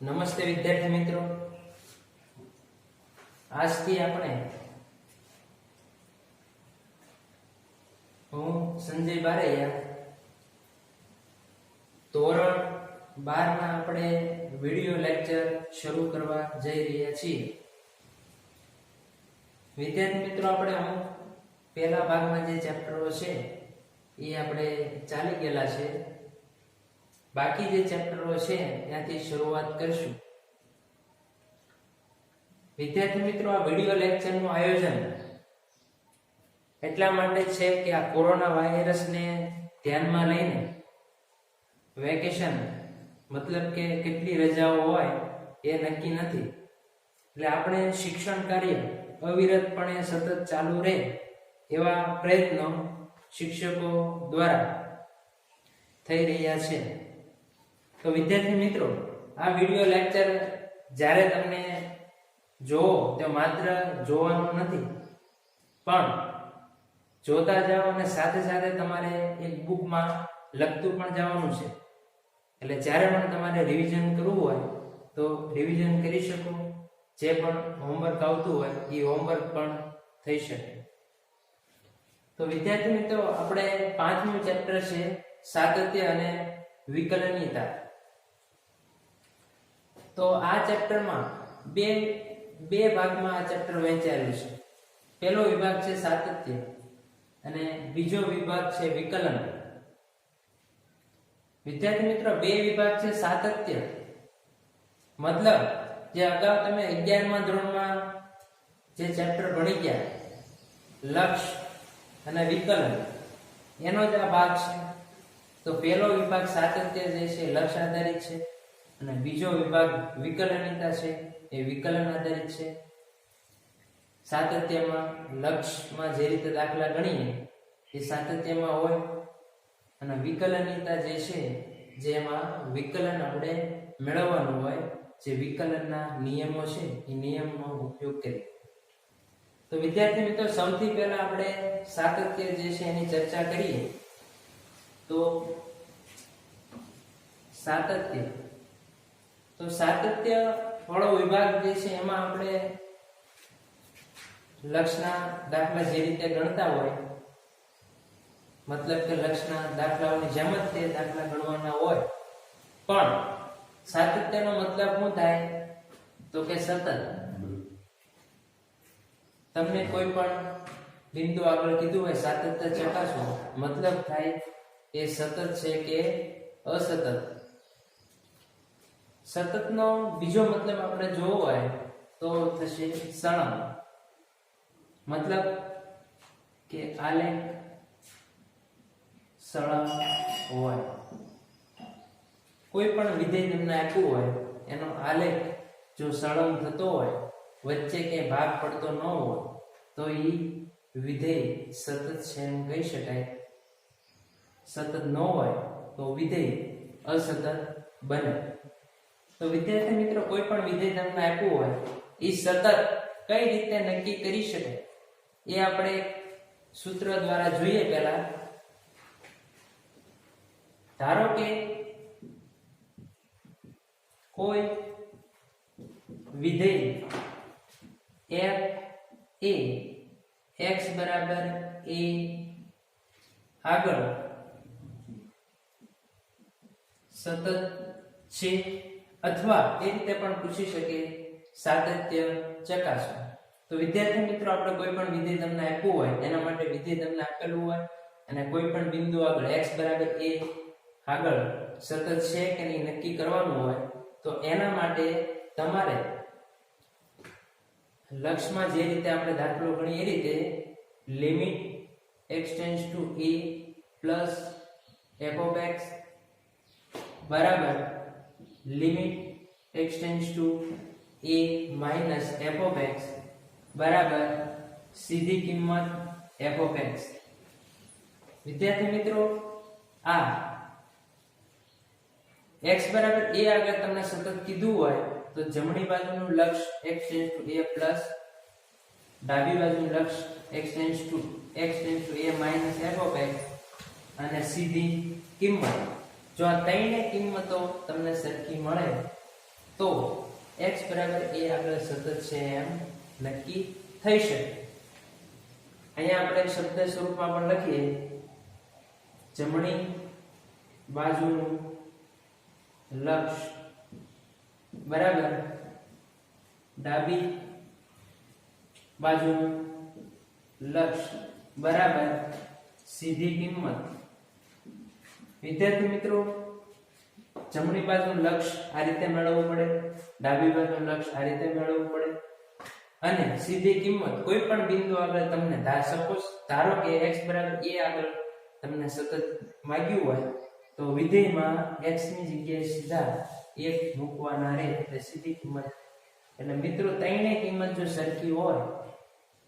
નમસ્તે વિદ્યાર્થી મિત્રો, આજથી આપણે હું સંજય બારૈયા ધોરણ 12 ના આપણે વિડિયો લેક્ચર શરૂ કરવા જઈ રહ્યા છીએ। વિદ્યાર્થી મિત્રો, આપણે અમુક પહેલા ભાગમાં જે ચેપ્ટરો છે એ આપણે ચાલી ગયેલા છે। બાકી જે ચેપ્ટરો છે ત્યાંથી શરૂઆત કરશું। વિદ્યાર્થી મિત્રો, આ વિડિયો લેક્ચરનું આયોજન એટલા માટે છે કે આ કોરોના વાયરસને ધ્યાનમાં લઈને વેકેશન મતલબ કે કેટલી રજાઓ હોય એ નક્કી નથી, એટલે આપણે શિક્ષણ કાર્ય અવિરતપણે સતત ચાલુ રહે એવા પ્રયત્નો શિક્ષકો દ્વારા થઈ રહ્યા છે। તો વિદ્યાર્થી મિત્રો, આ વિડિયો લેક્ચર જ્યારે તમને જોવો તો માત્ર જોવાનું નથી, પણ જોતા જાઓ અને સાથે સાથે તમારે એક બુકમાં લખતું પણ જવાનું છે। એટલે જ્યારે પણ તમારે રિવિઝન કરવું હોય તો રિવિઝન કરી શકો, જે પણ હોમવર્ક આવતું હોય એ હોમવર્ક પણ થઈ શકે। તો વિદ્યાર્થી મિત્રો, આપણે 5મું ચેપ્ટર છે સાતત્ય અને વિકલનીયતા। તો આ ચેપ્ટરમાં બે ભાગમાં આ ચેપ્ટર વહેંચાયેલું છે। પહેલો વિભાગ છે સાતત્ય અને બીજો વિભાગ છે વિકલન। વિદ્યાર્થી મિત્રો, બે વિભાગ છે સાતત્ય મતલબ જે અગાઉ તમે 11મા ધોરણમાં જે ચેપ્ટર ભણી ગયા લક્ષ્ય અને વિકલન, એનો જ આ ભાગ છે। તો પહેલો વિભાગ સાતત્ય જે છે લક્ષ્ય આધારિત છે અને બીજો વિભાગ વિકલનીયતા છે એ વિકલન આધારિત છે। સાતત્યમાં લક્ષ્યમાં જે રીતે દાખલા ગણીએ એ સાતત્યમાં હોય અને વિકલનીયતા જે છે જેમાં વિકલન આપણે મેળવવાનું હોય, જે વિકલનના નિયમો છે એ નિયમનો ઉપયોગ કરીએ। તો વિદ્યાર્થી મિત્રો, સૌથી પહેલા આપણે સાતત્ય જે છે એની ચર્ચા કરીએ। તો સાતત્ય વાળો વિભાગ જે છે એમાં આપણે લક્ષના દાખલા જે રીતે ગણતા હોય, મતલબ કે લક્ષના દાખલાઓની જેમ જ તે દાખલા ગણવાના હોય, પણ સાતત્યનો મતલબ શું થાય તો કે સતત। તમને કોઈ પણ બિંદુ આગળ કીધું હોય સાતત્ય ચકાસો, મતલબ થાય એ સતત છે કે અસતત। સતતનો બીજો મતલબ આપણે જોવો હોય તો થશે સળંગ, મતલબ કે આલેખ સળંગ હોય। કોઈ પણ વિધેય તમને આપ્યું હોય એનો આલેખ જો સળંગ થતો હોય, વચ્ચે કે ભાગ પડતો ન હોય, તો એ વિધેય સતત છે એમ કહી શકાય। સતત ન હોય તો વિધેય અસતત બને। તો વિદ્યાર્થી મિત્રો, કોઈ પણ વિધેય તમને આપ્યું હોય એ સતત કઈ રીતે નક્કી કરી શકાય એ આપણે સૂત્ર દ્વારા જોઈએ। પહેલા ધારો કે કોઈ વિધેય f એ x બરાબર a આગળ સતત છે, અથવા એ રીતે પણ પૂછી શકે સાતત્ય ચકાસો। તો વિદ્યાર્થી મિત્રો, આપણે કોઈ પણ વિધેય તમને આપ્યું હોય એના માટે વિધેય તમને આપેલું હોય અને કોઈ પણ બિંદુ આગળ x બરાબર a આગળ સતત છે કે નહીં નક્કી કરવાનું હોય, તો એના માટે તમારે લક્ષમાં જે રીતે આપણે દાખલો ગણીએ એ રીતે limit x tends to a plus f of x બરાબર limit x tends to a minus f of x બરાબર સીધી કિંમત f ઓફ x। વિદ્યાર્થી મિત્રો, આ x બરાબર a આગળ તમને સતત કીધું હોય તો જમણી બાજુનું લક્ષ x tends to a plus ડાબી બાજુનું લક્ષ x tends to a minus f of x અને સીધી કિંમત। જો આ ત્રણેય કિંમતો તમને સરખી મળે તો x બરાબર a આગળ સતત છે એમ નક્કી થઈ શકે. અહીંયા આપણે શબ્દ સ્વરૂપમાં પણ લખીએ જમણી બાજુનું લક્ષ બરાબર ડાબી બાજુનું લક્ષ બરાબર સીધી કિંમત. વિદ્યાર્થી મિત્રો, જમણી બાજુનું લક્ષ આ રીતે મેળવવું પડે, ડાબી બાજુનું લક્ષ આ રીતે મેળવવું પડે અને સીધી કિંમત કોઈ પણ બિંદુ આગળ તમને સપોઝ ધારો કે x બરાબર a આગળ તમને સતત માંગ્યું હોય તો વિધેયમાં x ની જગ્યાએ સીધા 1 મૂકવાના રહે એટલે સીધી કિંમત. એટલે મિત્રો ત્રણેય કિંમત જો સરખી હોય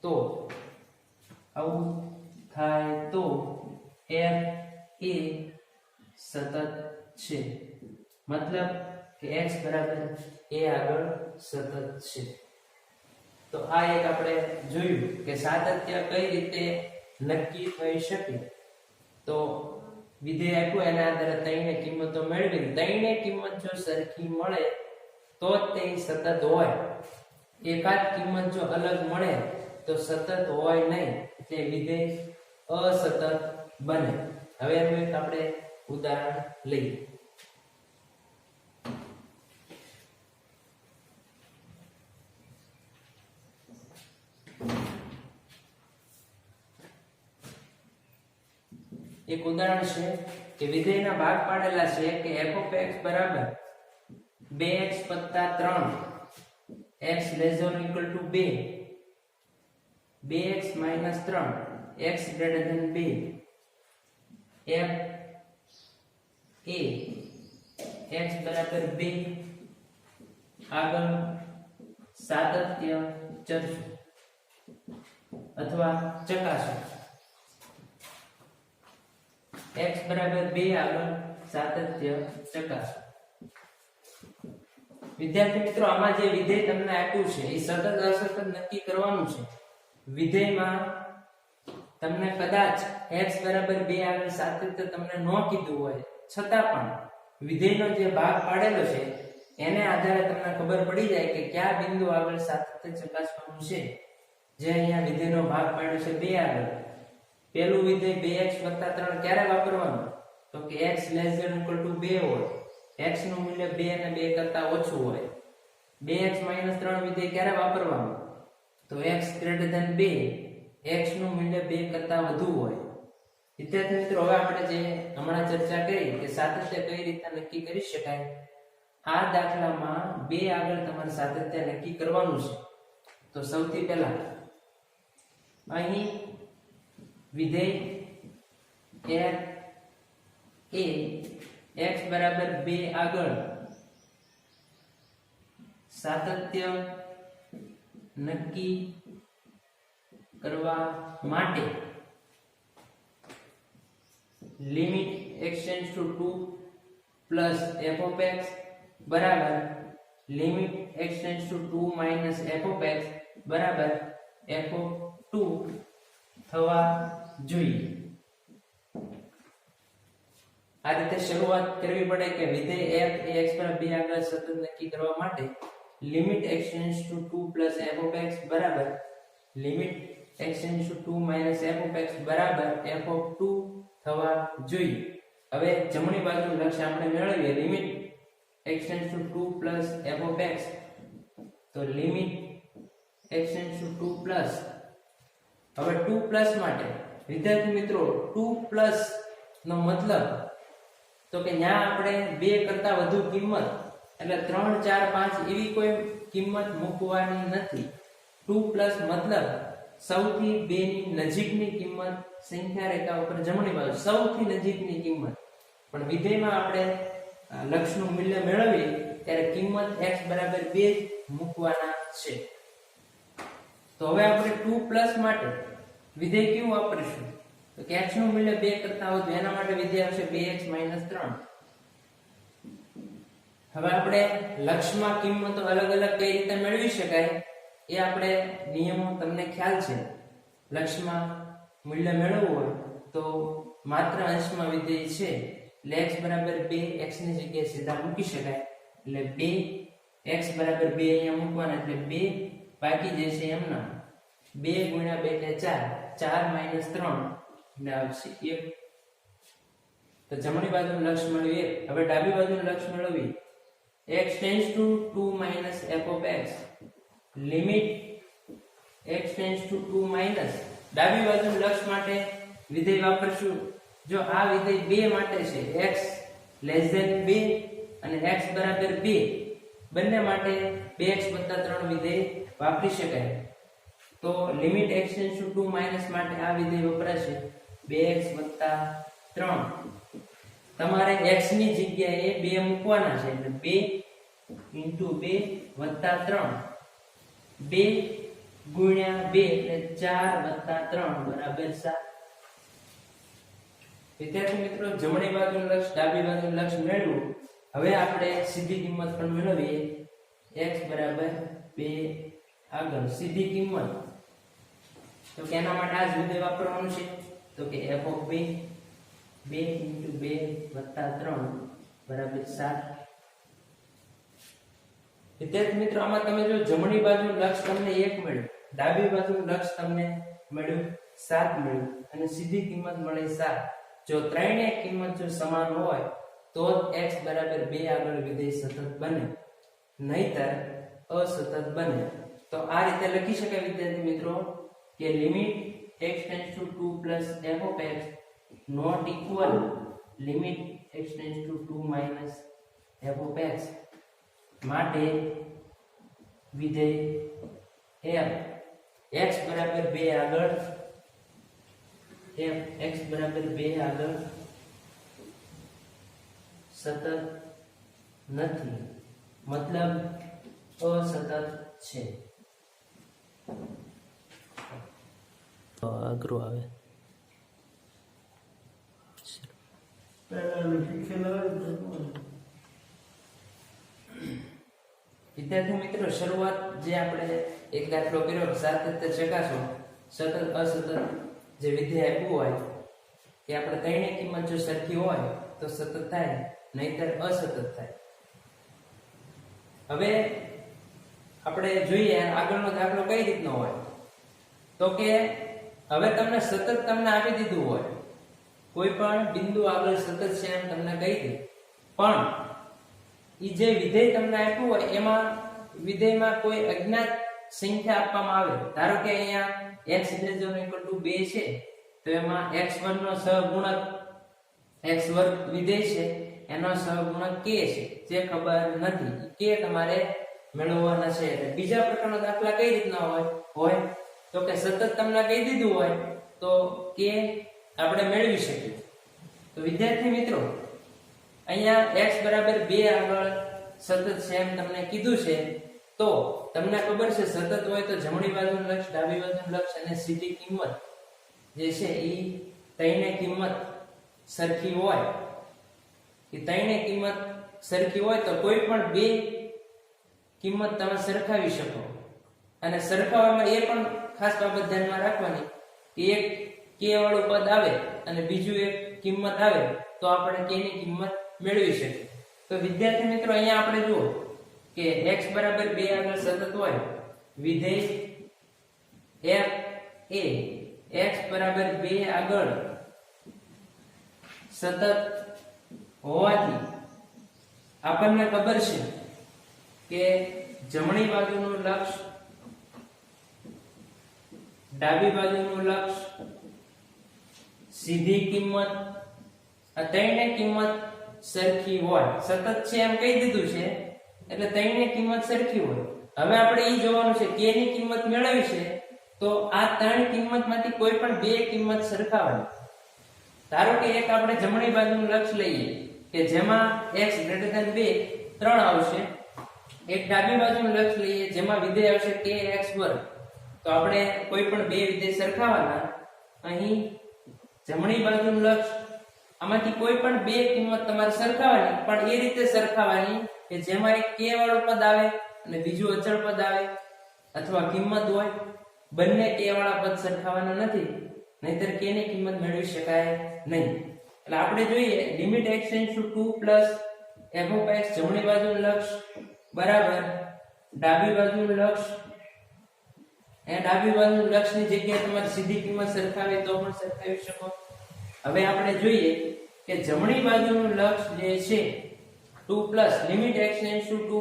તો આવું થાય તો f એ સતત છે, મતલબ કે x બરાબર a આગળ સતત છે. તો આ એક આપણે જોયું કે સાતત્ય કઈ રીતે નક્કી થઈ શકે. તો વિધેય આપ્યું એના આધારે ત્રણેય કિંમતો મેળવી, ત્રણેય કિંમત જો સરખી મળે તો જ તે સતત હોય. એકાદ કિંમત જો અલગ મળે તો સતત હોય નહીં, એટલે વિધેય અસતત બને. હવે એનું એક આપણે ઉદાહરણ લઈએ. એક ઉદાહરણ છે કે વિધેયના ભાગ પાડેલા છે કે f(x) બરાબર 2x + 3 x ≤ 2, 2x - 3 x > 2, f એ x બરાબર 2 આગળ સાતત્ય ચરશું અથવા ચકાસો. x બરાબર 2 આગળ સાતત્ય ચકાસો. વિદ્યાર્થી મિત્રો, આમાં જે વિધેય તમને આપ્યું છે એ સતત અસતત નક્કી કરવાનું છે. વિધેયમાં તમને કદાચ x બરાબર 2 આગળ સાતત્ય તમને ન કીધું હોય છતાં પણ વિધેયનો જે ભાગ પાડેલો છે એને આધારે તમને ખબર પડી જાય કે કયા બિંદુ આગળ સાતત્ય ચકાસવાનું છે. જે અહીંયા વિધેયનો ભાગ પાડ્યો છે 2 આગળ, પહેલું વિધેય 2x + 3 ક્યારે વાપરવાનું? તો કે x ≤ 2 હોય, x નું મૂલ્ય 2 અને 2 કરતા ઓછું હોય. 2x - 3 વિધેય ક્યારે વાપરવાનું? તો x > 2, x નું મૂલ્ય 2 કરતા વધુ હોય. વિદ્યાર્થી મિત્રો, હવે આપણે જે હમણાં ચર્ચા કરી કે સાતત્ય કઈ રીતે નક્કી કરી શકાય, આ દાખલામાં 2 આગળ તમારે સાતત્ય નક્કી કરવાનું છે. તો સૌથી પહેલા અહીં વિધેય f એ x બરાબર 2 આગળ સાતત્ય નક્કી કરવા માટે લિમિટ x → 2 પ્લસ f(x) બરાબર લિમિટ x → 2 માઈનસ f(x) બરાબર f(2) થવા જોઈએ. આ રીતે શરૂઆત કરવી પડે કે વિધેય f એ x બરાબર 2 આગળ સતત નક્કી કરવા માટે લિમિટ x → 2 પ્લસ f(x) બરાબર લિમિટ x → 2 માઈનસ f(x) બરાબર f(2) થવા જોઈએ. હવે જમણી બાજુનું લક્ષ્ય આપણે મેળવીએ લિમિટ x → 2 પ્લસ f(x) તો લિમિટ x → 2 પ્લસ. હવે 2 પ્લસ માટે વિદ્યાર્થી મિત્રો 2 પ્લસ નો મતલબ તો કે ત્યાં આપણે 2 કરતા વધુ કિંમત એટલે 3 4 5 એવી કોઈ કિંમત મૂકવાની નથી. 2 પ્લસ મતલબ સૌથી 2 ની નજીકની કિંમત સંખ્યા રેખા ઉપર જમણી બાજુ સૌથી નજીકની કિંમત. પણ વિધેયમાં આપણે લક્ષનું મૂલ્ય મેળવીએ ત્યારે કિંમત x બરાબર 2 મૂકવાના છે. તો હવે આપણે 2 પ્લસ માટે વિધેય કેવું વાપરીશું? તો કે x નું મૂલ્ય 2 કરતા વધુ, એના માટે વિધેય આવશે 2x - 3. હવે આપણે લક્ષમાં કિંમતો અલગ અલગ કઈ રીતે મેળવી શકાય એ આપણે નિયમો તમને ખ્યાલ છે. લક્ષમાં મૂલ્ય મેળવવું હોય તો માત્ર અંશમાં વિધેય છે એટલે x બરાબર 2 x ની જગ્યાએ સીધા મૂકી શકાય એટલે 2 x બરાબર 2 અહીંયા મૂકવાના એટલે 2 બાકી જશે એમના 2 ગુણ્યા 2 એટલે 4 4 - 3 એટલે આવશે 1. તો જમણી બાજુનું લક્ષ મળ્યું 1. હવે ડાબી બાજુનું લક્ષ મેળવીએ x tends to 2 - f of x limit x tends to 2 ડાબી બાજુનું લક્ષ માટે વિધેય વાપરશું. જો આ વિધેય 2 માટે છે x લેસ ધેન 2 અને x બરાબર 2 બંને માટે 2x + 3 વિધેય વાપરી શકાય. તો લિમિટ x ટેન્ડ્સ ટુ 2 માટે આ વિધેય વપરાશે 2x + 3. તમારે x ની જગ્યાએ 2 મૂકવાના છે એટલે 2 * 2 + 3 2 ગુણ્યા 2 એટલે 4 + 3 બરાબર 7. વિદ્યાર્થી મિત્રો જમણી બાજુનું લક્ષ ડાબી બાજુનું લક્ષ મેળવ્યું. હવે આપણે સીધી કિંમત પણ મેળવીએ x બરાબર 2 આગળ સીધી કિંમત. તો કે એના માટે આ જ વિધેય વાપરવાનું છે. તો કે f of 2 2 * 2 + 3 બરાબર 7. વિદ્યાર્થી મિત્રો આમાં તમે જો જમણી બાજુનું લક્ષ તમને 1 મળ્યું, ડાબી બાજુનું લક્ષ તમને મળ્યું 7 મળ્યું અને સીધી કિંમત મળી 7. જો ત્રણેય કિંમત જો સમાન હોય તો x બરાબર 2 આગળ વિધેય સતત બને, નહીતર અસતત બને. તો આ રીતે લખી શકાય વિદ્યાર્થી મિત્રો કે limit x tends to 2 + f of x not equal limit x tends to 2 - f of x. માટે વિધેય f x બરાબર 2 આગળ x બરાબર 2 આગળ સતત નથી, મતલબ અસતત છે. અઘરું આવે. વિદ્યાર્થી મિત્રો શરૂઆત જે આપણે એક દાખલો કર્યો સાથે ચકાસો સતત અસતત જે વિધેય આપ્યું હોય કે આપણે ત્રણેય કિંમત જો સરખી હોય તો સતત થાય, નહીતર અસતત થાય. હવે આપણે જોઈએ આગળનો દાખલો કઈ રીતનો હોય. તો કે હવે તમને સતત તમને આપી દીધું હોય, કોઈ પણ બિંદુ આગળ સતત છે એમ તમને કહી દે, પણ ઈ જે વિધેય તમને આપ્યું હોય એમાં વિધેયમાં કોઈ અજ્ઞાત સંખ્યા આપવામાં આવે. ધારો કે અહીંયા x > 2 છે તો એમાં x1 નો સહગુણક x2 વિધેય છે એનો સહગુણક k છે જે ખબર નથી, k તમારે મેળવવાના છે. એટલે બીજા પ્રકારનો દાખલા કઈ રીતના હોય તો કે સતત તમને કહી દીધું હોય તો k આપણે મેળવી શકીએ. તો વિદ્યાર્થી મિત્રો અહીંયા x બરાબર 2 આગળ સતત છે એમ તમને કીધું છે. તો તમને ખબર છે સતત હોય તો જમણી બાજુનું લક્ષ ડાબી બાજુનું લક્ષ અને સીધી કિંમત જે છે ઈ ત્રણેય કિંમત સરખી હોય. કે ત્રણેય કિંમત સરખી હોય તો કોઈ પણ બે કિંમત તમે સરખાવી શકો. અને સરખાવવામાં એ પણ ખાસ બાબત ધ્યાનમાં રાખવાની કે એક k વાળું પદ આવે અને બીજું એક કિંમત આવે તો આપણે k ની કિંમત મેળવી શકીએ. તો વિદ્યાર્થી મિત્રો અહીંયા આપણે જુઓ કે x બરાબર 2 આગળ સતત હોય, વિધેય f એ x બરાબર 2 આગળ સતત હોવાથી આપણને ખબર છે કે જમણી બાજુનું લક્ષ ડાબી બાજુનું લક્ષ સીધી કિંમત આ ત્રણેય કિંમત સરખી હોય. સતત છે એમ કહી દીધું છે એટલે ત્રણેય કિંમત સરખી હોય. હવે આપણે ઈ જોવાનું છે k ની કિંમત મેળવી છે તો આ ત્રણ કિંમતમાંથી કોઈ પણ બે કિંમત સરખાવવાની. ધારો કે એક આપણે જમણી બાજુનું લક્ષ લઈએ કે જેમાં x > 2 3 આવશે. એક ડાબી બાજુનું લક્ષ લઈએ જેમાં વિધેય આવશે kx2. તો આપણે કોઈ પણ બે વિધેય સરખાવવાના. અહીં જમણી બાજુનું લક્ષ આમાંથી કોઈ પણ બે કિંમત તમારે સરખાવવાની, પણ એ રીતે સરખાવવાની કે જેમાં એક k વાળું પદ આવે અને બીજું અચળ પદ આવે અથવા કિંમત હોય. બંને k વાળા પદ સરખાવવાના નથી, નહીતર k ની કિંમત મેળવી શકાય નહીં. એટલે આપણે જોઈએ limit x → 2 + f of x જમણી બાજુનું લક્ષ બરાબર ડાબી બાજુનું લક્ષ એ ડાબી બાજુનું લક્ષની જગ્યાએ તમારે સીધી કિંમત સરખાવી તો પણ સરખાવી શકો. હવે આપણે જોઈએ કે જમણી બાજુનું લક્ષ જે છે 2 લિમિટ x → 2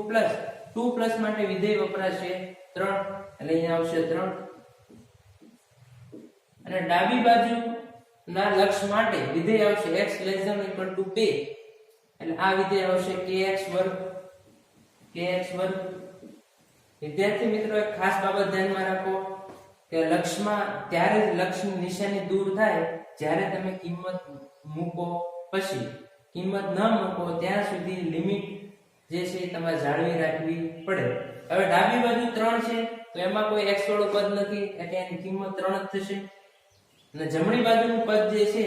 2 માટે વિધેય વપરાશે 3 એટલે અહીંયા આવશે 3 અને ડાબી બાજુ ના લક્ષ માટે વિધેય આવશે x ≤ 2 એટલે આ વિધેય આવશે kx2 વિદ્યાર્થી મિત્રો એક ખાસ બાબત ધ્યાનમાં રાખો કે લક્ષમાં ત્યારે જ લક્ષની નિશાની દૂર થાય જ્યારે તમે કિંમત મૂકો. પછી કિંમત ન મૂકો ત્યાં સુધી લિમિટ જે છે એ તમારે જાળવી રાખવી પડે. હવે ડાબી બાજુ 3 છે તો એમાં કોઈ x વાળું પદ નથી એટલે એની કિંમત 3 જ થશે અને જમણી બાજુનું પદ જે છે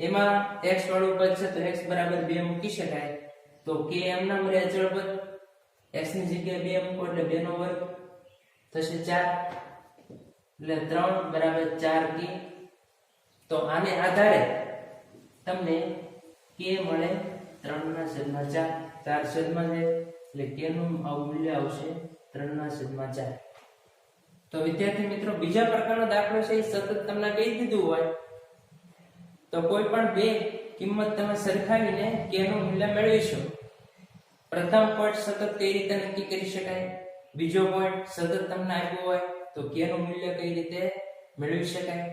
એમાં x વાળું પદ છે તો x બરાબર 2 મૂકી શકાય. તો k એમ નામ રહે અચળ પદ, x ની જગ્યાએ 2 મૂકો એટલે 2 નો વર્ગ થશે 4 એટલે 3 બરાબર 4k. તો આને આધારે તમને k મળે 3/4 4 છેદમાં છે એટલે k નું મૂલ્ય આવશે 3/4. તો વિદ્યાર્થી મિત્રો બીજા પ્રકારનો દાખલો છે એ સતત તમને કહી દીધું હોય તો કોઈ પણ બે કિંમત તમે સરખાવીને k નું મૂલ્ય મેળવી શકો. પ્રથમ પોઈન્ટ સતત કઈ રીતે નક્કી કરી શકાય, બીજો પોઈન્ટ સતત તમને આપ્યો હોય તો k નું મૂલ્ય કઈ રીતે મેળવી શકાય.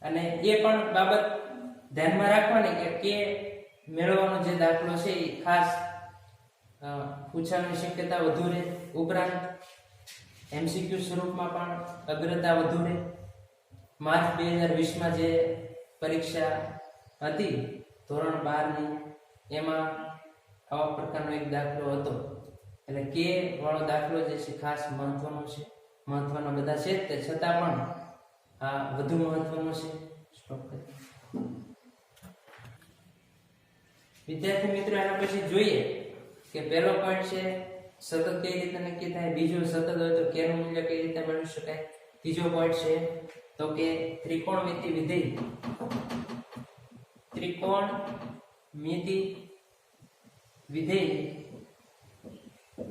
અને એ પણ બાબત ધ્યાનમાં રાખવાની કે k મેળવવાનો જે દાખલો છે એ ખાસ પૂછવાની શક્યતા વધુ રહે, ઉપરાંત MCQ સ્વરૂપમાં પણ અગ્રતા વધુ રહે. માર્ચ 2020 માં જે પરીક્ષા હતી ધોરણ 12 ની એમાં આવા પ્રકારનો એક દાખલો હતો એટલે k વાળો દાખલો જે છે ખાસ મહત્વનો છે. મહત્વના બધા છે તે છતાં પણ આ વધુ મહત્વનો છે. સ્ટોપ કરી વિદ્યાર્થી મિત્રો એના પછી જોઈએ કે પહેલો પોઈન્ટ છે સતત કઈ રીતે નક્કી થાય, બીજો સતત હોય તો k નું મૂલ્ય કઈ રીતે મેળવી શકાય, ત્રીજો પોઈન્ટ છે તો કે ત્રિકોણમિતિ વિધેય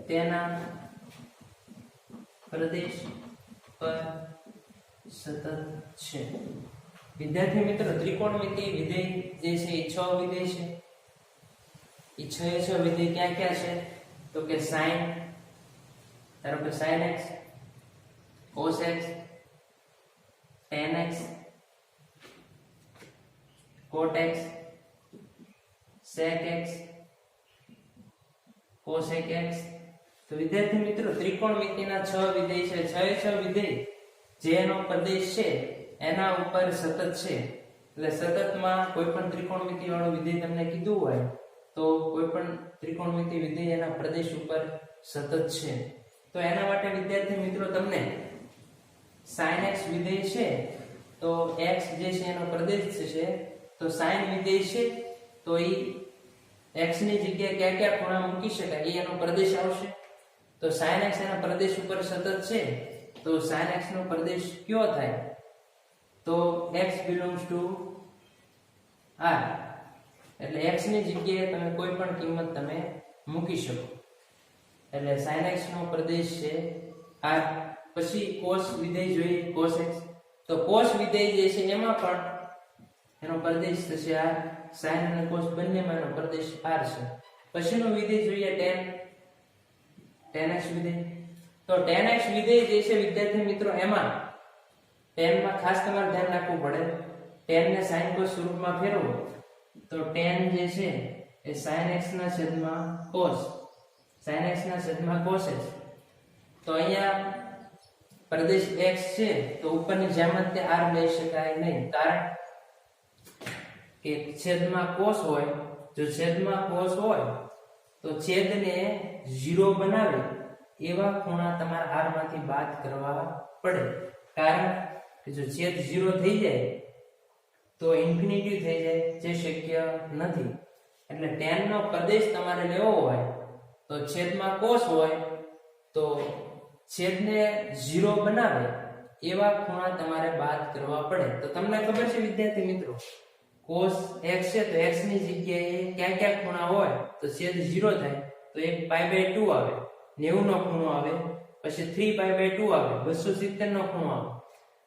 તેના પ્રદેશ પર સતત છે. વિદ્યાર્થી મિત્રો ત્રિકોણમિતિ વિધેય જે છે એ 6 વિધેય છે. એ 6 વિધેય ક્યાં ક્યાં છે તો કે sin, ધારો કે sin x, cos x, tan x, cot x, sec x, cosec x. તો વિદ્યાર્થી મિત્રો ત્રિકોણમિતિના 6 વિધેય છે. 6 વિધેય જેનો પ્રદેશ છે એના ઉપર સતત છે. એટલે સતતમાં કોઈ પણ ત્રિકોણમિતિ વાળું વિધેય તમને કીધું હોય તો કોઈ પણ ત્રિકોણમિતિ વિધેય એના પ્રદેશ ઉપર સતત છે. તો એના માટે વિદ્યાર્થી મિત્રો તમને sin x વિધેય છે તો x જે છે એનો પ્રદેશ છે તો sin વિધેય છે તો એ x ની જગ્યાએ કયા કયા ખૂણા મૂકી શકાય એ એનો પ્રદેશ આવશે. તો sin x એના પ્રદેશ ઉપર સતત છે તો sin x નો પ્રદેશ કયો થાય તો x belongs to R એટલે x ની જગ્યાએ તમે કોઈ પણ કિંમત તમે મૂકી શકો એટલે sin x નો પ્રદેશ છે R. પછી cos વિધેય જોઈએ cos x તો cos વિધેય જે છે એમાં પણ એનો પ્રદેશ થશે R. sin અને cos બંનેમાં એનો પ્રદેશ R છે. પછીનો વિધેય જોઈએ tan x વિધેય તો tan x વિધેય જે છે વિદ્યાર્થી મિત્રો એમાં tan માં ખાસ તમારે ધ્યાન રાખવું પડે. tan ને sin cos સ્વરૂપમાં ફેરવો તો tan જે છે એ sin x ના છેદમાં cos, sin x ના છેદમાં cos x. તો અહીંયા પ્રદેશ x છે તો ઉપરની જેમ જ તે r લઈ શકાય નહીં કારણ કે છેદમાં cos હોય. જો છેદમાં cos હોય તો છેદને 0 બનાવે એવા ખૂણા તમારે r માંથી બાદ કરવા પડે કારણ કે જો છેદ 0 થઈ જાય તો ઇન્ફિનિટી થઈ જાય જે શક્ય નથી. એટલે tan નો પ્રદેશ તમારે લેવો હોય તો છેદમાં cos હોય તો છેદને 0 બનાવે એવા ખૂણા તમારે બાદ કરવા પડે. તો તમને ખબર છે વિદ્યાર્થી મિત્રો cos x છે તો x ની જગ્યાએ ક્યાં ક્યાં ખૂણા હોય તો છેદ 0 થાય તો એક π/2 આવે, 90 નો ખૂણો આવે, પછી 3π/2 આવે, 270 નો ખૂણો આવે.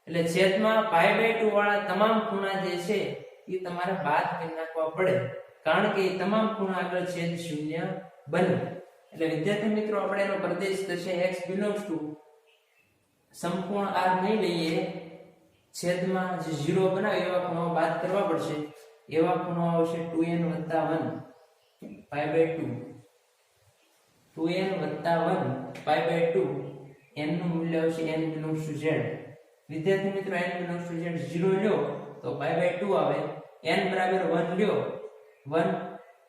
એટલે છેદમાં π/2 વાળા તમામ ખૂણા જે છે એ તમારે બાદ કરી નાખવા પડે, કારણ કે એ તમામ ખૂણા આગળ છેદ શૂન્ય બને. એટલે વિદ્યાર્થી મિત્રો આપણે એનો પ્રદેશ થશે x belongs to સંપૂર્ણ r નહીં લઈએ, છેદમાં જે 0 બનાવે એવા ખૂણાઓ બાદ કરવા પડશે. એવા ખૂણાઓ આવશે 2n + 1 π/2, 2n + 1 π/2. n નું મૂલ્ય આવશે n belongs to z. વિદ્યાર્થી મિત્રો n belongs to z 0 લ્યો તો π/2 આવે, n બરાબર 1 લ્યો 1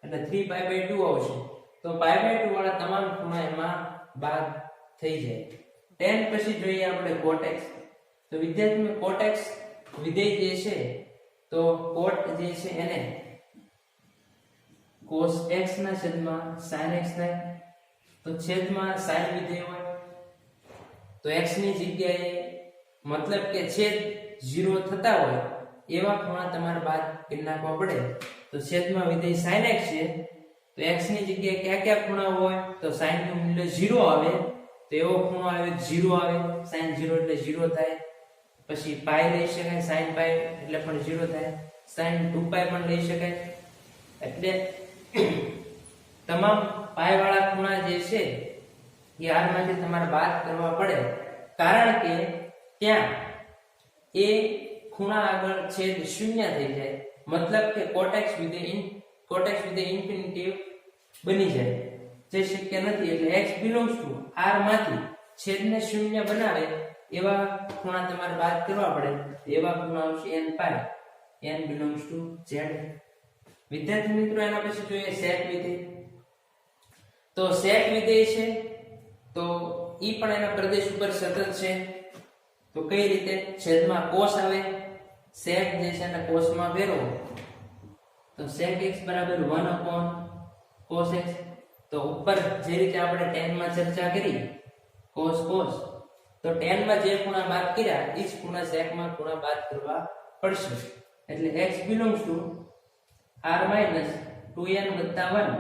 એટલે 3π/2 આવશે. તો π/2 વાળા તમામ ખૂણા એમાં બાદ થઈ જાય. tan પછી જોઈએ આપણે cot x. તો વિદ્યાર્થી મિત્રો cot x વિધેય જે છે તો cot જે છે એને cos x ના છેદમાં sin x થાય. તો છેદમાં sin વિધેય હોય તો x ની જગ્યાએ મતલબ કે છેદ 0 થતા હોય એવા ખૂણા તમારે બાદ કરી નાખવા પડે. તો છેદમાં વિધેય sin x છે તો x ની જગ્યાએ કયા કયા ખૂણા હોય તો sin નું મૂલ્ય 0 આવે, તો એવો ખૂણો આવે 0 આવે, sin 0 એટલે 0 થાય. પછી π લઈ શકાય, sin π એટલે પણ 0 થાય, sin 2π પણ લઈ શકાય. એટલે તમામ π વાળા ખૂણા જે છે એ r માંથી તમારે બાદ કરવા પડે, કારણ કે ત્યાં એ ખૂણા આગળ છેદ શૂન્ય થઈ જાય. મતલબ કે cot x વિધેય ઇન્ફિનિટિવ બની જાય, જે શક્ય નથી. એટલે x belongs to r માંથી છેદને શૂન્ય બનાવે એવા ખૂણા તમારે બાદ કરવા પડે. એવા ખૂણા આવશે n π, n belongs to z. વિદ્યાર્થી મિત્રો એના પછી જોઈએ sec વિધેય. તો sec વિધેય છે તો ઈ પણ એના પ્રદેશ ઉપર સતત છે. તો કઈ રીતે? છેદમાં cos આવે, sec જે છે એને cos માં ફેરવો તો sec x બરાબર 1/cos x. તો ઉપર જે રીતે આપણે tan માં ચર્ચા કરી cos તો tan માં જે ખૂણા બાદ કર્યા એ જ ખૂણા sec માં ખૂણા બાદ કરવા પડશે. એટલે x belongs to r - 2n + 1.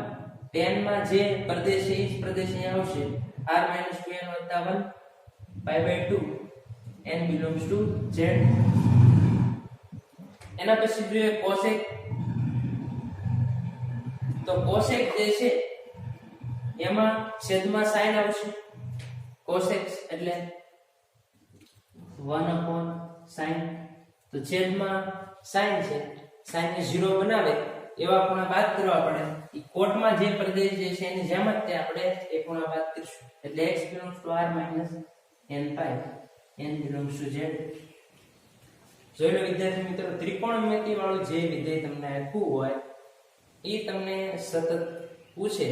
tan માં જે પ્રદેશ છે એ જ પ્રદેશ અહીંયા આવશે, r - 2n + 1 π/2. n belongs to z. એના પછી જોઈએ cosec. તો cosec જે છે એમાં છેદમાં sin આવશે. cosec એટલે 1/sin. તો છેદમાં sin છે, sin ને 0 બનાવે એવા ખૂણા બાદ કરવા પડે. ઈ કોટમાં જે પ્રદેશ જે છે એની જેમ જ તે આપણે એ ખૂણા બાદ કરીશું. એટલે x belongs to r - n π, n belongs to z. જોઈ લો વિદ્યાર્થી મિત્રો, ત્રિકોણમિતિ વાળું જે વિધેય તમને આપ્યું હોય એ તમને સતત પૂછે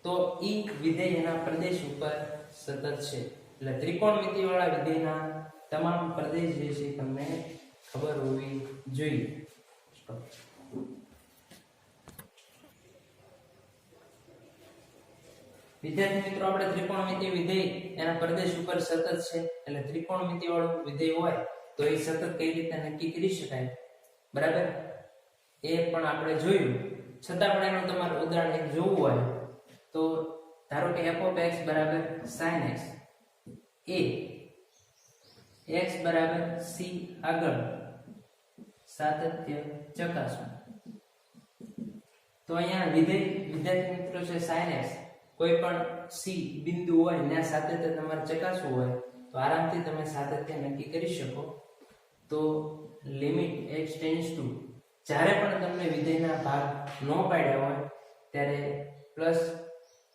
તો ઈ વિધેય એના પ્રદેશ ઉપર સતત છે. એટલે ત્રિકોણમિતિ વાળા વિધેયના તમામ પ્રદેશ જે છે તમને ખબર હોવી જોઈએ. વિદ્યાર્થી મિત્રો આપણે ત્રિકોણમિતિ વિધેય એના પ્રદેશ ઉપર સતત છે. એટલે ત્રિકોણમિતિ વાળું વિધેય હોય તો એ સતત કઈ રીતે નક્કી કરી શકાય, બરાબર, એ પણ આપણે જોયું. છતાં પણ એનું તમારું ઉદાહરણ એક જોવું હોય તો ધારો કે f(x) બરાબર sin x, એ x બરાબર c આગળ સાતત્ય ચકાસો. તો અહીંયા વિદ્યાર્થી મિત્રો છે sin x, કોઈ પણ c બિંદુ હોય ને સાતત્ય તમારે ચકાસવું હોય તો આરામથી તમે સાતત્ય નક્કી કરી શકો. તો લિમિટ x ટેન્ડ્સ ટુ, જ્યારે પણ તમને વિધેયના ભાગ ન પાડ્યા હોય ત્યારે પ્લસ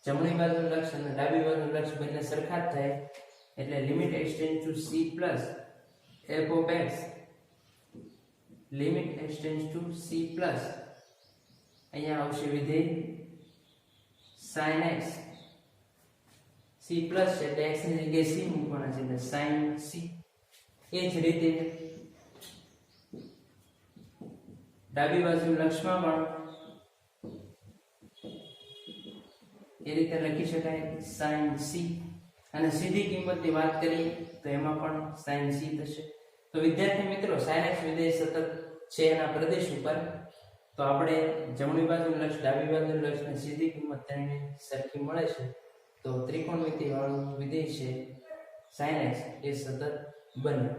જમણી બાજુનું લક્ષ અને ડાબી બાજુનું લક્ષ બંને સરખા જ થાય. એટલે limit x tends to c plus f(x), limit x tends to c plus અહીંયા આવશે વિધેય sin x, c પ્લસ છે એટલે x ની જગ્યાએ c મૂકવાના છે એટલે sin c. એ જ રીતે ડાબી બાજુ લક્ષમાં પણ એ રીતે લખી શકાય sin c. અને સીધી કિંમતની વાત કરીએ તો એમાં પણ sin c થશે. તો વિદ્યાર્થી મિત્રો sin x વિધેય સતત છે એના પ્રદેશ ઉપર. તો આપણે જમણી બાજુનું લક્ષ ડાબી બાજુનું લક્ષ ને સીધી કિંમત ત્રણેય સરખી મળે છે તો ત્રિકોણમિતિ વાળું વિધેય છે sin x એ સતત બને.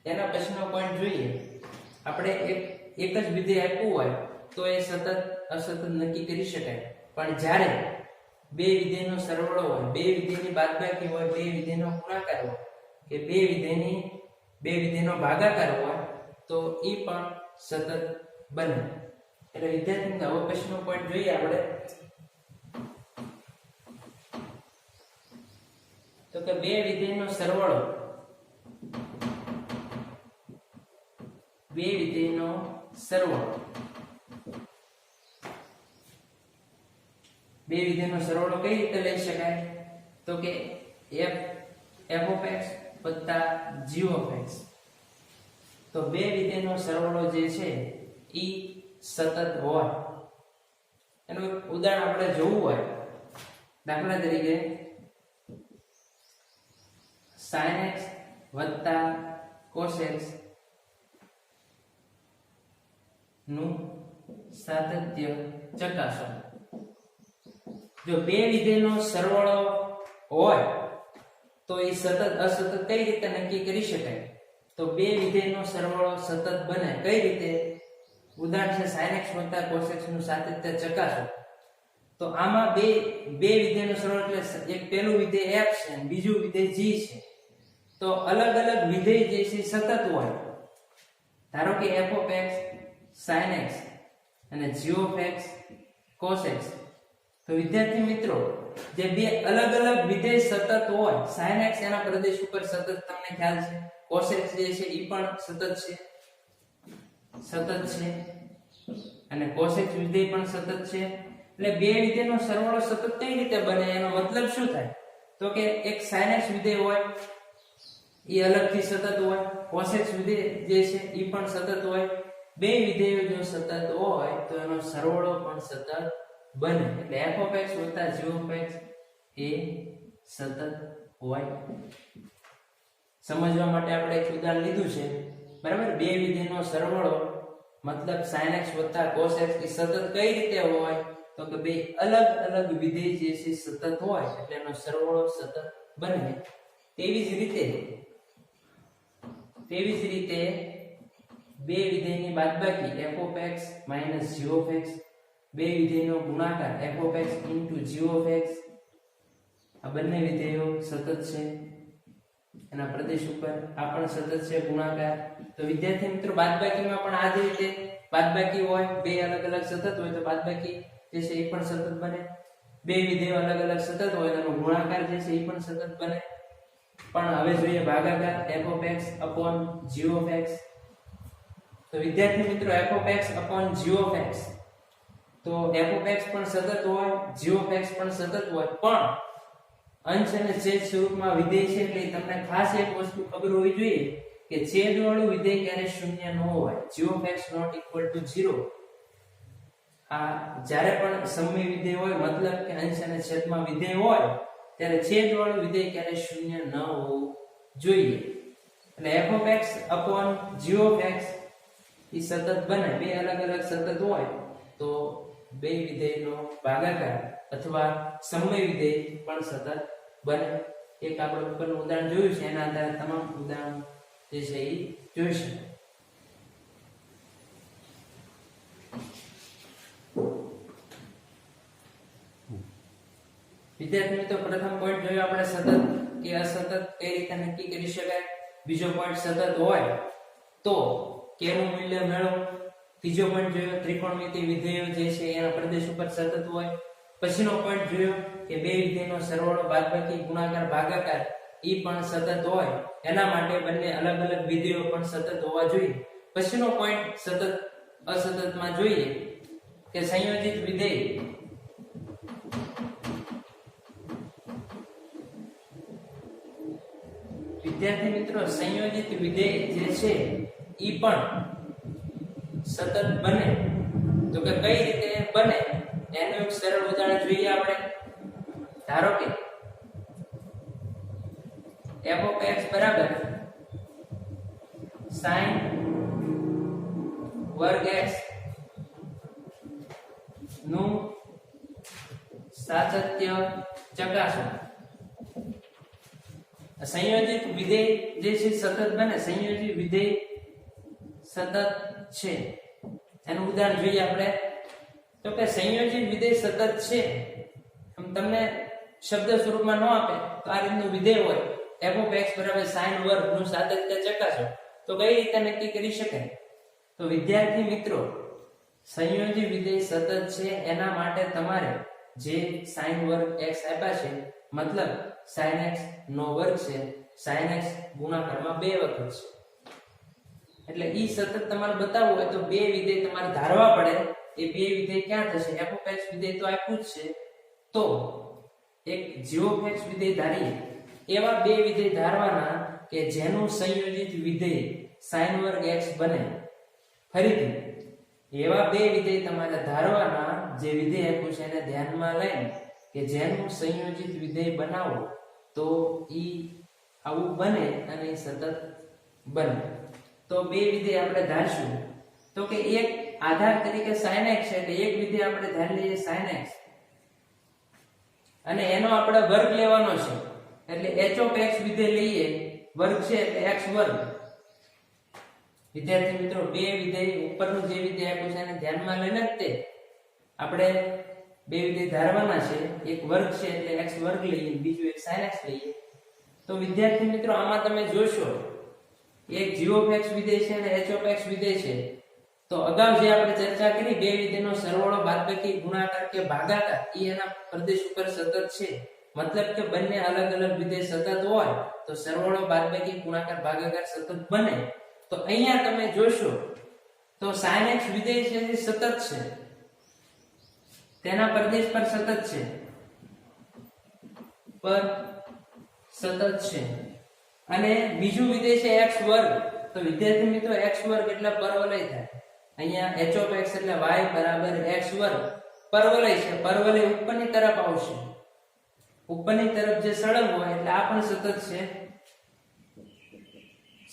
એના પછીનો પોઈન્ટ જોઈએ. આપણે એક જ વિધેય આપ્યું હોય તો એ સતત અસતત નક્કી કરી શકાય, પણ જ્યારે બે વિધેયનો સરવાળો હોય, બે વિધેયની બાદબાકી હોય, બે વિધેયનો ગુણાકાર હોય કે બે વિધેયનો ભાગાકાર હોય તો એ પણ સતત બને. એટલે વિદ્યાર્થી મિત્રો હવે પછીનો પોઈન્ટ જોઈએ આપણે તો કે બે વિધેયનો સરવાળો બે વિધેયનો સરવાળો કઈ રીતે લઈ શકાય તો કે f of x g of x. તો બે વિધેયનો સરવાળો જે છે ઈ સતત હોય. એનું ઉદાહરણ આપણે જોવું હોય, દાખલા તરીકે sin x cos x નું સાતત્ય ચકાસો. જો બે વિધેયનો સરવાળો હોય તો એ સતત અસતત કઈ રીતે નક્કી કરી શકાય? તો બે વિધેયનો સરવાળો સતત બને કઈ રીતે? ઉદાહરણ છે sin x cos x નું સાતત્ય ચકાસો. તો આમાં બે વિધેયનો સરવાળો એટલે એક પહેલું વિધેય f છે અને બીજું વિધેય g છે. તો અલગ અલગ વિધેય જે છે સતત હોય. ધારો કે f of x sin x અને g of x cos x. તો વિદ્યાર્થી મિત્રો જે બે અલગ અલગ વિધેય સતત હોય, sin x એના પ્રદેશ ઉપર સતત તમને ખ્યાલ છે, cos x જે છે ઈ પણ સતત છે અને cos x વિધેય પણ સતત છે. એટલે બે વિધેયનો સરવાળો સતત કઈ રીતે બને? એનો મતલબ શું થાય? તો કે એક sin x વિધેય હોય ઈ અલગથી સતત હોય, cos x વિધેય જે છે ઈ પણ સતત હોય. બે વિધેયો જો સતત હોય તો એનો સરવાળો પણ સતત બને. એટલે f of x g of x એ સતત હોય. સમજવા માટે આપણે એક ઉદાહરણ લીધું છે, બરાબર? બે વિધેયનો સરવાળો મતલબ sin x cos x એ સતત કઈ રીતે હોય? તો કે બે અલગ અલગ વિધેય જે છે સતત હોય એટલે એનો સરવાળો સતત બને. તેવી જ રીતે બે વિધેયની બાદબાકી f of x g of x, બે વિધેયનો ગુણાકાર f of x g of x, આ બંને વિધેયો સતત છે. એના પ્રદેશ ઉપર આ પણ સતત છે ગુણાકાર. તો વિદ્યાર્થી મિત્રો બાદબાકીમાં પણ આ જ રીતે બાદબાકી હોય, બે અલગ અલગ સતત હોય તો બાદબાકી જે છે એ પણ સતત બને. બે વિધેયો અલગ અલગ સતત હોય તો ગુણાકાર જે છે એ પણ સતત બને. પણ હવે જોઈએ ભાગાકાર f of x g of x. તો વિદ્યાર્થી મિત્રો f of x g of x, તો f of x પણ સતત હોય, g of x પણ સતત હોય, પણ અંશ અને છેદ સ્વરૂપમાં વિધેય છે એટલે તમને ખાસ એક વસ્તુ ખબર હોવી જોઈએ કે છેદવાળું વિધેય ક્યારે શૂન્ય ન હોય. g of x not equal to 0. આ જ્યારે પણ સમય વિધેય હોય, મતલબ કે અંશ અને છેદમાં વિધેય હોય, ત્યારે છેદવાળું વિધેય ક્યારે શૂન્ય ન હોવું જોઈએ. એટલે f of x g of x એ સતત બને. બે અલગ અલગ સતત હોય તો બે વિધેયનો ભાગાકાર અથવા સમય વિધેય પણ સતત બને. એક આપણે ઉપરનું ઉદાહરણ જોયું છે, એના આધારે તમામ ઉદાહરણ જે છે એ જોઈ શકાય. વિદ્યાર્થી મિત્રો પ્રથમ પોઈન્ટ જોયો આપણે સતત કે અસતત કઈ રીતે નક્કી કરી શકાય. બીજો પોઈન્ટ સતત હોય તો k નું મૂલ્ય મેળવો. ત્રીજો પોઈન્ટ જોયો ત્રિકોણમિતિ વિધેયો જે છે એના પ્રદેશ ઉપર સતત હોય. પછીનો પોઈન્ટ જોયો કે બે વિધેયનો સરવાળો બાદબાકી ગુણાકાર ભાગાકાર ઈ પણ સતત હોય, એના માટે બંને અલગ અલગ વિધેયો પણ સતત હોવા જોઈએ. પછીનો પોઈન્ટ સતત અસતતમાં જોઈએ કે સંયોજિત વિધેય વિદ્યાર્થી મિત્રો સંયોજિત વિધેય જે છે ઈ પણ સતત બને. તો કે કઈ રીતે બને એનું એક સરળ ઉદાહરણ જોઈએ આપણે. ધારો કે f of x બરાબર sin વર્ગ x નું સાતત્ય ચકાસો. સંયોજિત વિધેય જે છે સતત બને, સંયોજિત વિધેય સતત છે. એનું ઉદાહરણ જોઈએ આપણે તો કે સંયોજિત વિધેય સતત છે એમ તમને શબ્દ સ્વરૂપમાં ન આપે તો આ રીતનું વિધેય હોય f of x બરાબર sin વર્ગ નું સાતત્ય ચકાસો, તો કઈ રીતે નક્કી કરી શકાય? તો વિદ્યાર્થી મિત્રો, સંયોજિત વિધેય સતત છે એના માટે તમારે જે sin વર્ગ x આપ્યા છે, મતલબ sin x નો વર્ગ છે, sin x ગુણાકારમાં 2 વખત છે, એટલે ઈ સતત તમારે બતાવવું હોય તો બે વિધેય તમારે ધારવા પડે. એ બે વિધેય ક્યાં થશે? f of x વિધેય તો આપ્યું જ છે, તો એક g of x વિધેય ધારીએ. એવા બે વિધેય ધારવાના કે જેનું સંયોજિત વિધેય sin વર્ગ x બને. ફરીથી એવા બે વિધેય તમારે ધારવાના જે વિધેય આપ્યું છે એને ધ્યાનમાં લઈને કે જેનું સંયોજિત વિધેય બનાવો તો ઈ આવું બને અને સતત બને. તો બે વિધેય આપણે ધારશું તો કે એક આધાર તરીકે sin x છે, એટલે એક વિધેય આપણે ધારી લઈએ sin x અને એનો આપણે વર્ગ લેવાનો છે, એટલે h of x વિધેય લઈએ, વર્ગ છે એટલે x વર્ગ. વિદ્યાર્થી મિત્રો, બે વિધેય ઉપરનું જે વિધેય આપ્યું છે એને ધ્યાનમાં લઈને જ તે આપણે બે વિધેય ધારવાના છે. એક વર્ગ છે એટલે x વર્ગ લઈએ, બીજું એક sin x લઈએ. તો વિદ્યાર્થી મિત્રો, આમાં તમે જોશો એક g of x વિધેય છે અને h of x વિધેય છે. તો અગાઉ જે આપણે ચર્ચા કરી બે વિધેયનો સરવાળો, બાદબાકી, ગુણાકાર કે ભાગાકાર એ એના પ્રદેશ ઉપર સતત છે. મતલબ કે બંને અલગ અલગ વિધેય સતત હોય તો સરવાળો, બાદબાકી, ગુણાકાર, ભાગાકાર સતત બને. તો અહીંયા તમે જોશો તો sin x વિધેય છે જે સતત છે, તેના પ્રદેશ પર સતત છે, પર સતત છે. અને બીજું વિધેય છે x વર્ગ. તો વિદ્યાર્થી મિત્રો, x વર્ગ એટલે પરવલય થાય. અહીંયા h of x એટલે y બરાબર x વર્ગ. પરવલય છે, પરવલય ઉપરની તરફ આવશે, ઉપરની તરફ જે સળંગ હોય એટલે આ પણ સતત છે,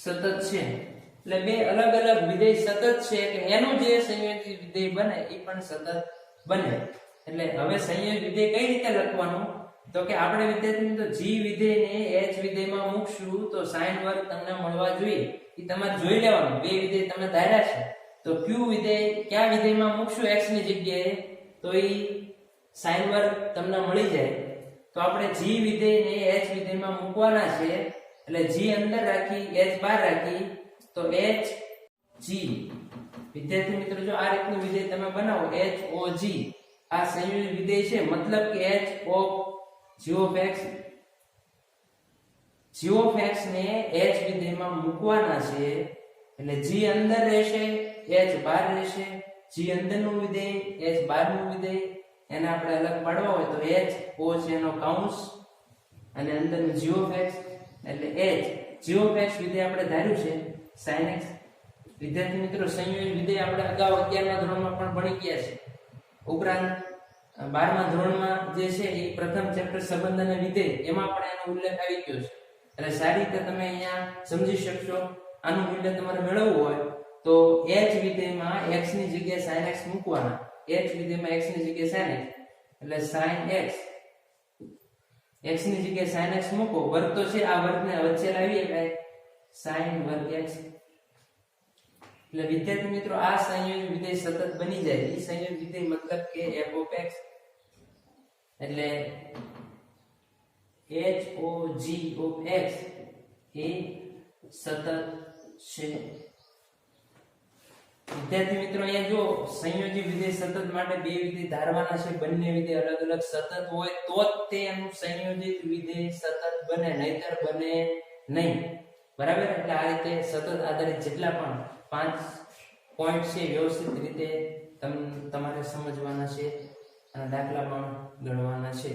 સતત છે. એટલે બે અલગ અલગ વિધેય સતત છે કે એનું જે સંયોજિત વિધેય બને એ પણ સતત બને. એટલે હવે સંયોજિત વિધેય કઈ રીતે લખવાનું? તો કે આપણે વિદ્યાર્થી મિત્રો g વિધેયને h વિધેયમાં મૂકશું તો sin વર્ગ તમને મળવા જોઈએ. એ તમારે જોઈ લેવાનું. બે વિધેય તમે ધાર્યા છે તો q વિધેય ક્યાં વિધેયમાં મૂકશું x ની જગ્યાએ, તો એ sin વર્ગ તમને મળી જાય. તો આપણે g વિધેયને h વિધેયમાં મૂકવાના છે, એટલે g અંદર રાખી h બહાર રાખી તો h g. વિદ્યાર્થી મિત્રો, જો આ રીતનું વિધેય તમે બનાવો h o g, આ સંયોજિત વિધેય છે, મતલબ કે h of g of x ને h વિધેયમાં મૂકવાના છે, એટલે g અંદર રહેશે, h બહાર રહેશે. g અંદરનું વિધેય, h બહારનું વિધેય, એને આપણે અલગ પાડવા હોય તો h o છે એનો કૌંસ અને અંદરનું g of x એટલે h. g of x વિધેય આપણે ધાર્યું છે sin x. વિદ્યાર્થી મિત્રો, સંયોજિત વિધેય આપણે અગાઉ 11મા ધોરણમાં પણ ભણી ગયા છે. ઉપરાંત 12મા ધોરણમાં જે છે એ પ્રથમ ચેપ્ટર સંબંધ અને વિધેય એમાં પણ એનો ઉલ્લેખ આવી ગયો છે. એટલે સારી રીતે તમે અહીંયા સમજી શકશો. આનું મૂલ્ય તમારે મેળવવું હોય તો h વિધેયમાં x ની જગ્યાએ sin x મૂકવાના. h વિધેયમાં x ની જગ્યાએ sin x એટલે sin x, x ની જગ્યાએ sin x મૂકો, વર્ગ તો છે, આ વર્ગને વચ્ચે લાવીએ એટલે sin વર્ગ x. એટલે વિદ્યાર્થી મિત્રો, આ સંયોજિત વિધેય સતત બની જાય. એ સંયોજિત વિધેય મતલબ કે f of x એટલે h o g of x એ સતત છે. વિદ્યાર્થી મિત્રો, અહીંયા જો સંયોજિત વિધેય સતત માટે બે વિધેય ધારવાના છે, બંને વિધેય અલગ અલગ સતત હોય તો જ તેનું સંયોજિત વિધેય સતત બને, નહીતર બને નહીં. બરાબર? એટલે આ રીતે સતત આધારિત જેટલા પણ 5 પોઈન્ટ છે વ્યવસ્થિત રીતે તમારે સમજવાના છે અને દાખલા પણ ગણવાના છે.